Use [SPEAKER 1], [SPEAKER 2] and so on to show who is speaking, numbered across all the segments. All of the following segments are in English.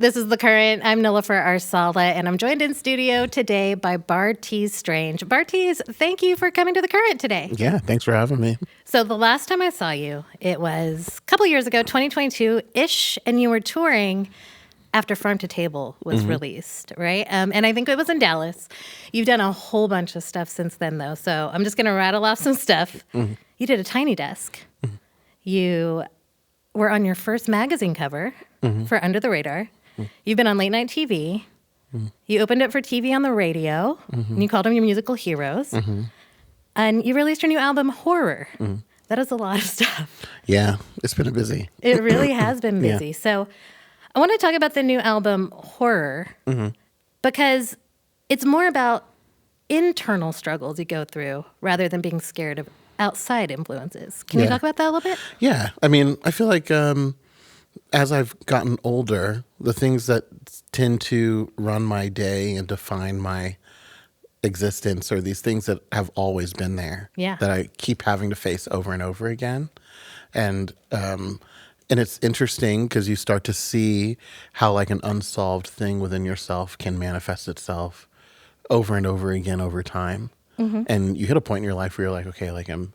[SPEAKER 1] This is The Current. I'm Nilufer Arsala, and I'm joined in studio today by Bartees Strange. Bartees, thank you for coming to The Current today.
[SPEAKER 2] Yeah, thanks for having me.
[SPEAKER 1] So the last time I saw you, it was a couple years ago, 2022-ish, and you were touring after Farm to Table was released, right? And I think it was in Dallas. You've done a whole bunch of stuff since then, though, so I'm just going to rattle off some stuff. You did a Tiny Desk. You were on your first magazine cover for Under the Radar. You've been on late night TV. You opened up for TV on the radio, and you called them your musical heroes. And you released your new album, Horror. That is a lot of stuff.
[SPEAKER 2] Yeah, it's been busy.
[SPEAKER 1] It really has been busy.
[SPEAKER 2] Yeah.
[SPEAKER 1] So I want to talk about the new album, Horror, because it's more about internal struggles you go through rather than being scared of outside influences. Can you talk about that a little bit?
[SPEAKER 2] Yeah, I mean, I feel like as I've gotten older, the things that tend to run my day and define my existence are these things that have always been there.
[SPEAKER 1] Yeah.
[SPEAKER 2] That I keep having to face over and over again. And it's interesting because you start to see how like an unsolved thing within yourself can manifest itself over and over again over time. And you hit a point in your life where you're like, okay, like am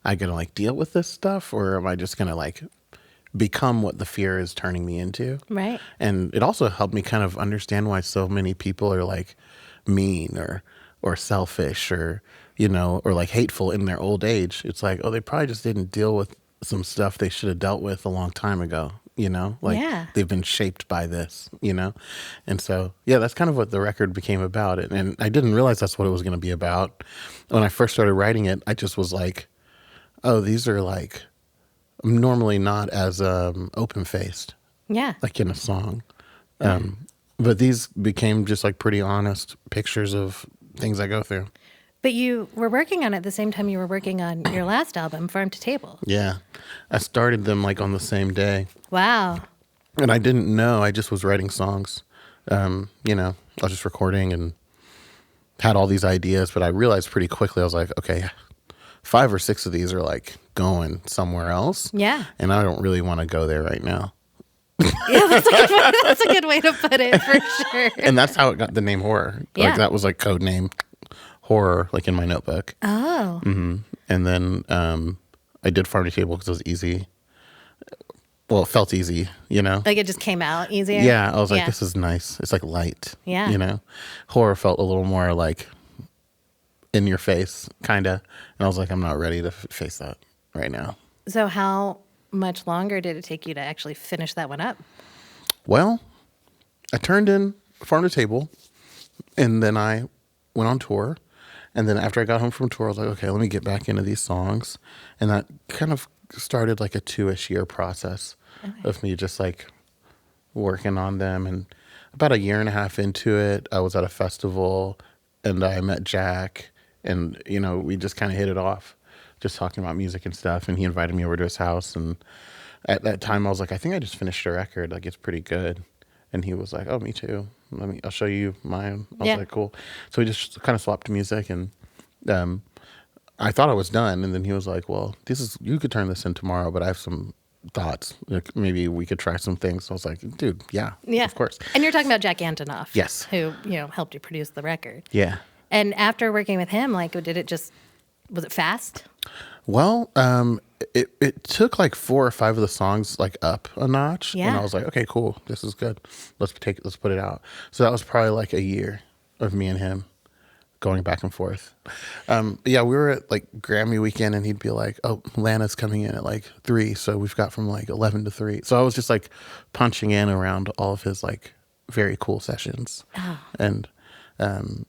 [SPEAKER 2] I gonna like deal with this stuff, or am I just gonna like become what the fear is turning me into?
[SPEAKER 1] Right.
[SPEAKER 2] And it also helped me kind of understand why so many people are like mean or selfish or, you know, or like hateful in their old age. It's like, oh, they probably just didn't deal with some stuff they should have dealt with a long time ago, you know? Like they've been shaped by this, you know? And so, yeah, that's kind of what the record became about. And I didn't realize that's what it was going to be about. When I first started writing it, I just was like, oh, these are like, I'm normally not as open-faced, like in a song. But these became just like pretty honest pictures of things I go through.
[SPEAKER 1] But you were working on it at the same time you were working on your last album, Farm to Table.
[SPEAKER 2] Yeah. I started them like on the same day.
[SPEAKER 1] Wow.
[SPEAKER 2] And I didn't know. I just was writing songs. You know, I was just recording and had all these ideas. But I realized pretty quickly, I was like, okay, 5 or 6 of these are like going somewhere else.
[SPEAKER 1] Yeah.
[SPEAKER 2] And I don't really want to go there right now.
[SPEAKER 1] Yeah, that's a good way to put it, for sure.
[SPEAKER 2] And that's how it got the name Horror.
[SPEAKER 1] Yeah.
[SPEAKER 2] Like that was like code name Horror, like in my notebook.
[SPEAKER 1] Oh.
[SPEAKER 2] And then I did Farm to Table because it was easy. Well, it felt easy, you know?
[SPEAKER 1] Like it just came out easier?
[SPEAKER 2] Yeah, I was like, this is nice. It's like light, you know? Horror felt a little more like in your face, kind of. And I was like, I'm not ready to face that right now.
[SPEAKER 1] So how much longer did it take you to actually finish that one up?
[SPEAKER 2] Well, I turned in Farm to Table, and then I went on tour. And then after I got home from tour, I was like, okay, let me get back into these songs. And that kind of started like a 2-ish year process of me just like working on them. And about 1.5 years into it, I was at a festival and I met Jack. And, you know, we just kind of hit it off, just talking about music and stuff. And he invited me over to his house. And at that time, I was like, I think I just finished a record. Like, it's pretty good. And he was like, oh, me too. I'll show you mine. I was like, cool. So we just kind of swapped music. And I thought I was done. And then he was like, well, you could turn this in tomorrow, but I have some thoughts. Like, maybe we could try some things. So I was like, dude, yeah, of course.
[SPEAKER 1] And you're talking about Jack Antonoff.
[SPEAKER 2] Yes.
[SPEAKER 1] Who, you know, helped you produce the record.
[SPEAKER 2] Yeah.
[SPEAKER 1] And after working with him, like, was it fast?
[SPEAKER 2] Well, it took like 4 or 5 of the songs like up a notch.
[SPEAKER 1] Yeah.
[SPEAKER 2] And I was like, okay, cool. This is good. Let's put it out. So that was probably like 1 year of me and him going back and forth. Yeah, we were at like Grammy weekend and he'd be like, oh, Lana's coming in at like 3. So we've got from like 11 to 3. So I was just like punching in around all of his like very cool sessions. And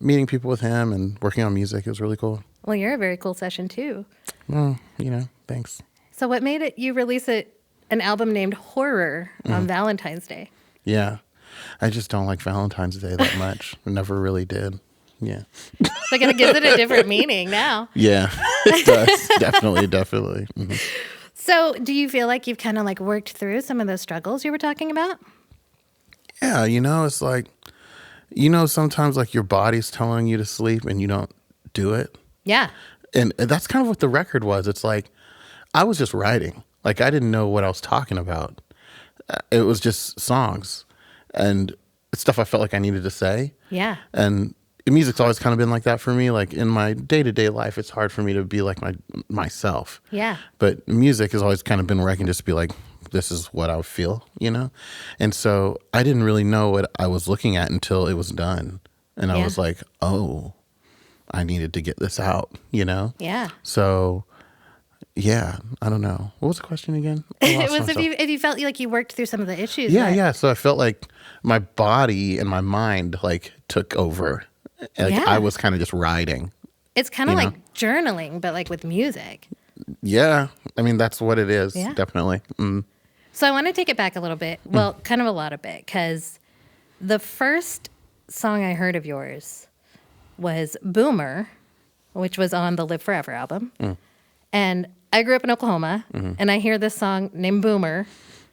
[SPEAKER 2] meeting people with him and working on music. It was really cool.
[SPEAKER 1] Well, you're a very cool session too.
[SPEAKER 2] Well, you know, thanks.
[SPEAKER 1] So what made you release an album nagned Horror on Valentine's Day?
[SPEAKER 2] Yeah. I just don't like Valentine's Day that much. I never really did. Yeah.
[SPEAKER 1] Like it gives it a different meaning now.
[SPEAKER 2] Yeah, it does. Definitely. Mm-hmm.
[SPEAKER 1] So do you feel like you've kind of like worked through some of those struggles you were talking about?
[SPEAKER 2] Yeah, you know, it's like, you know, sometimes like your body's telling you to sleep and you don't do it.
[SPEAKER 1] Yeah.
[SPEAKER 2] And that's kind of what the record was. It's like, I was just writing. Like, I didn't know what I was talking about. It was just songs. and stuff I felt like I needed to say.
[SPEAKER 1] Yeah.
[SPEAKER 2] And music's always kind of been like that for me. Like in my day-to-day life, it's hard for me to be like myself.
[SPEAKER 1] Yeah.
[SPEAKER 2] But music has always kind of been where I can just be like, this is what I feel, you know? And so I didn't really know what I was looking at until it was done. And I was like, oh, I needed to get this out, you know?
[SPEAKER 1] Yeah.
[SPEAKER 2] So, yeah, I don't know. What was the question again?
[SPEAKER 1] It was if you felt like you worked through some of the issues.
[SPEAKER 2] Yeah. So I felt like my body and my mind like took over. Like I was kind of just riding.
[SPEAKER 1] It's kind of like journaling, but like with music.
[SPEAKER 2] Yeah. I mean, that's what it is.
[SPEAKER 1] Yeah.
[SPEAKER 2] Definitely. Mm.
[SPEAKER 1] So I want to take it back a little bit. Well, kind of a lot of bit, because the first song I heard of yours was Boomer, which was on the Live Forever album. And I grew up in Oklahoma, and I hear this song named Boomer,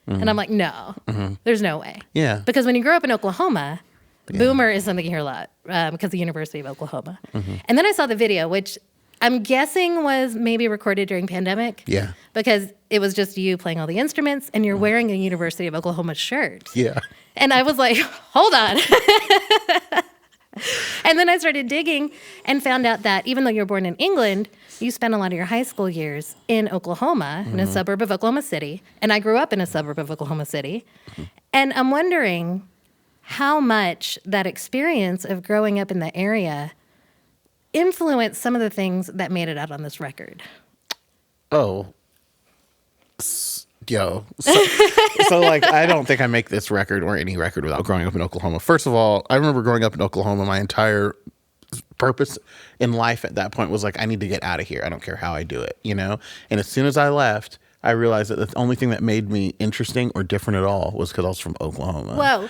[SPEAKER 1] and I'm like, no, there's no way.
[SPEAKER 2] Yeah.
[SPEAKER 1] Because when you grow up in Oklahoma, Boomer is something you hear a lot because of the University of Oklahoma. And then I saw the video, which I'm guessing was maybe recorded during pandemic.
[SPEAKER 2] Yeah.
[SPEAKER 1] Because it was just you playing all the instruments, and you're wearing a University of Oklahoma shirt.
[SPEAKER 2] Yeah.
[SPEAKER 1] And I was like, hold on. And then I started digging and found out that even though you were born in England, you spent a lot of your high school years in Oklahoma, in a suburb of Oklahoma City. And I grew up in a suburb of Oklahoma City. And I'm wondering how much that experience of growing up in the area influenced some of the things that made it out on this record.
[SPEAKER 2] Oh. Yo. So like, I don't think I make this record or any record without growing up in Oklahoma. First of all, I remember growing up in Oklahoma, my entire purpose in life at that point was like, I need to get out of here. I don't care how I do it, you know? And as soon as I left, I realized that the only thing that made me interesting or different at all was because I was from Oklahoma.
[SPEAKER 1] Whoa.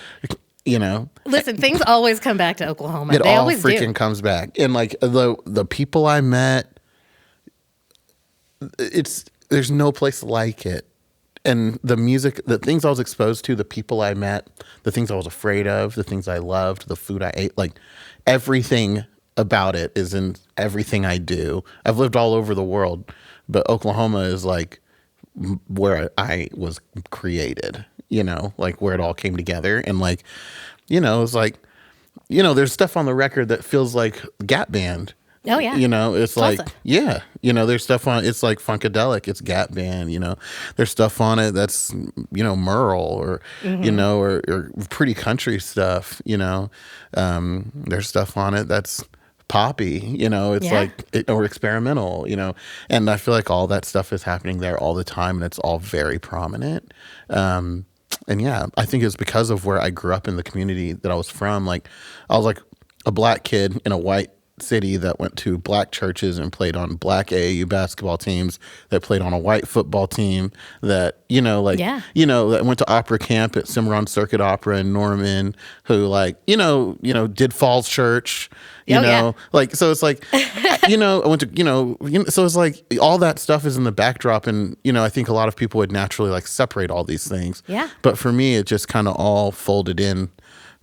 [SPEAKER 2] You know?
[SPEAKER 1] Listen, things always come back to Oklahoma.
[SPEAKER 2] It
[SPEAKER 1] They
[SPEAKER 2] all
[SPEAKER 1] always
[SPEAKER 2] freaking
[SPEAKER 1] do.
[SPEAKER 2] comes back. And like the people I met, there's no place like it. And the music, the things I was exposed to, the people I met, the things I was afraid of, the things I loved, the food I ate, like everything about it is in everything I do. I've lived all over the world, but Oklahoma is like where I was created, you know, like where it all came together. And like, you know, it's like, you know, there's stuff on the record that feels like Gap Band.
[SPEAKER 1] Oh, yeah.
[SPEAKER 2] You know, it's
[SPEAKER 1] Salsa.
[SPEAKER 2] like, yeah, you know, there's stuff on, it's like Funkadelic, it's Gap Band, you know, there's stuff on it that's, you know, Merle or, you know, or pretty country stuff, you know, there's stuff on it that's poppy, you know, it's like, or experimental, you know, and I feel like all that stuff is happening there all the time and it's all very prominent. And yeah, I think it's because of where I grew up in the community that I was from. Like, I was like a black kid in a white city that went to black churches and played on black AAU basketball teams, that played on a white football team, that, you know, like, you know, that went to opera camp at Cimarron Circuit Opera in Norman, who like, you know, did Falls Church, you know, like, so it's like, you know, I went to, you know, so it's like all that stuff is in the backdrop. And, you know, I think a lot of people would naturally like separate all these things.
[SPEAKER 1] Yeah.
[SPEAKER 2] But for me, it just kind of all folded in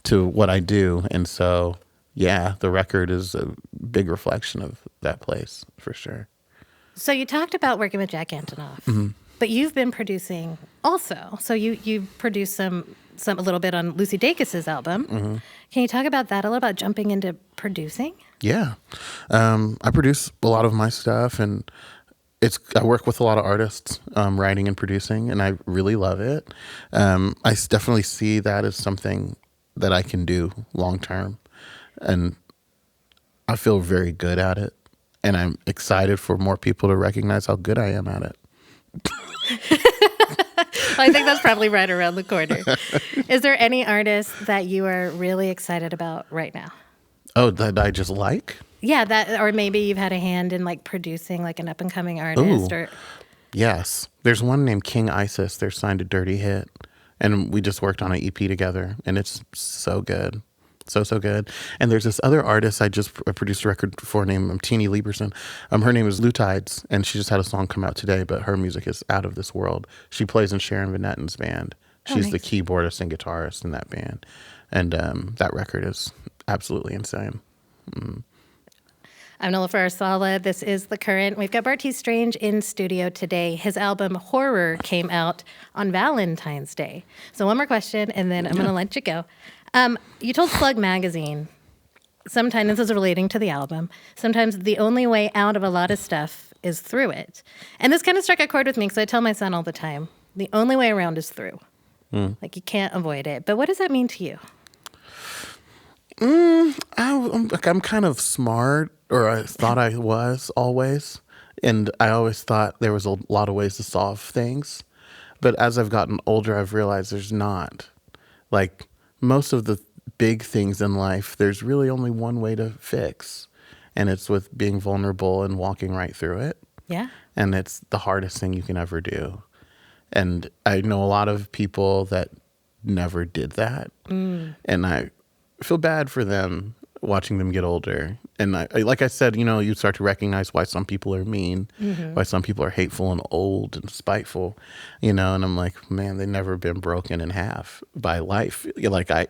[SPEAKER 2] to what I do. And so, yeah, the record is a big reflection of that place for sure.
[SPEAKER 1] So you talked about working with Jack Antonoff, but you've been producing also. So you produced some a little bit on Lucy Dacus's album. Can you talk about that a little, about jumping into producing?
[SPEAKER 2] Yeah, I produce a lot of my stuff, and I work with a lot of artists, writing and producing, and I really love it. I definitely see that as something that I can do long term. And I feel very good at it. And I'm excited for more people to recognize how good I am at it.
[SPEAKER 1] I think that's probably right around the corner. Is there any artist that you are really excited about right now?
[SPEAKER 2] Oh, that I just like?
[SPEAKER 1] Yeah, that, or maybe you've had a hand in like producing like an up and coming artist.
[SPEAKER 2] Ooh.
[SPEAKER 1] Or
[SPEAKER 2] Yes. There's one named King Isis. They're signed to Dirty Hit. And we just worked on an EP together. And it's so good. So good. And there's this other artist I produced a record for named Teeny Lieberson. Her name is Lou Tides, and she just had a song come out today, but her music is out of this world. She plays in Sharon Van Etten's band. She's the keyboardist and guitarist in that band. And that record is absolutely insane.
[SPEAKER 1] I'm Nilufer Arsala. This is The Current. We've got Bartees Strange in studio today. His album Horror came out on Valentine's Day. So one more question, and then I'm going to let you go. You told Slug Magazine, sometimes, this is relating to the album, sometimes the only way out of a lot of stuff is through it. And this kind of struck a chord with me because I tell my son all the time, the only way around is through. Like, you can't avoid it. But what does that mean to you?
[SPEAKER 2] I'm kind of smart, or I thought I was always. And I always thought there was a lot of ways to solve things. But as I've gotten older, I've realized there's not. Like, most of the big things in life, there's really only one way to fix. And it's with being vulnerable and walking right through it.
[SPEAKER 1] Yeah.
[SPEAKER 2] And it's the hardest thing you can ever do. And I know a lot of people that never did that. And I feel bad for them watching them get older. And I like I said, you start to recognize why some people are mean, why some people are hateful and old and spiteful, and I'm like, man, they've never been broken in half by life. Like they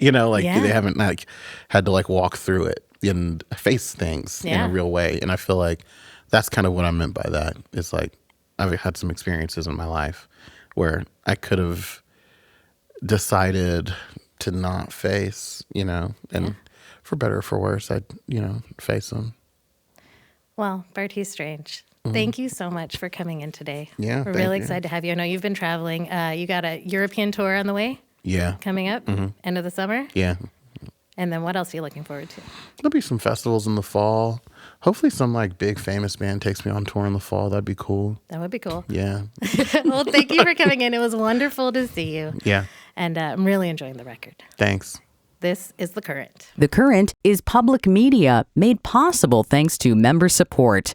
[SPEAKER 2] haven't had to walk through it and face things in a real way. And I feel like that's kind of what I meant by that. It's like, I've had some experiences in my life where I could have decided to not face, and for better or for worse, I'd, face them.
[SPEAKER 1] Well, Bartees Strange, thank you so much for coming in today.
[SPEAKER 2] Yeah,
[SPEAKER 1] We're really excited to have you. I know you've been traveling. You got a European tour on the way?
[SPEAKER 2] Yeah.
[SPEAKER 1] Coming up? End of the summer?
[SPEAKER 2] Yeah.
[SPEAKER 1] And then what else are you looking forward to?
[SPEAKER 2] There'll be some festivals in the fall. Hopefully some big famous band takes me on tour in the fall. That'd be cool.
[SPEAKER 1] That would be cool.
[SPEAKER 2] Yeah.
[SPEAKER 1] Well, thank you for coming in. It was wonderful to see you.
[SPEAKER 2] Yeah.
[SPEAKER 1] And I'm really enjoying the record.
[SPEAKER 2] Thanks.
[SPEAKER 1] This is The Current.
[SPEAKER 3] The Current is public media made possible thanks to member support.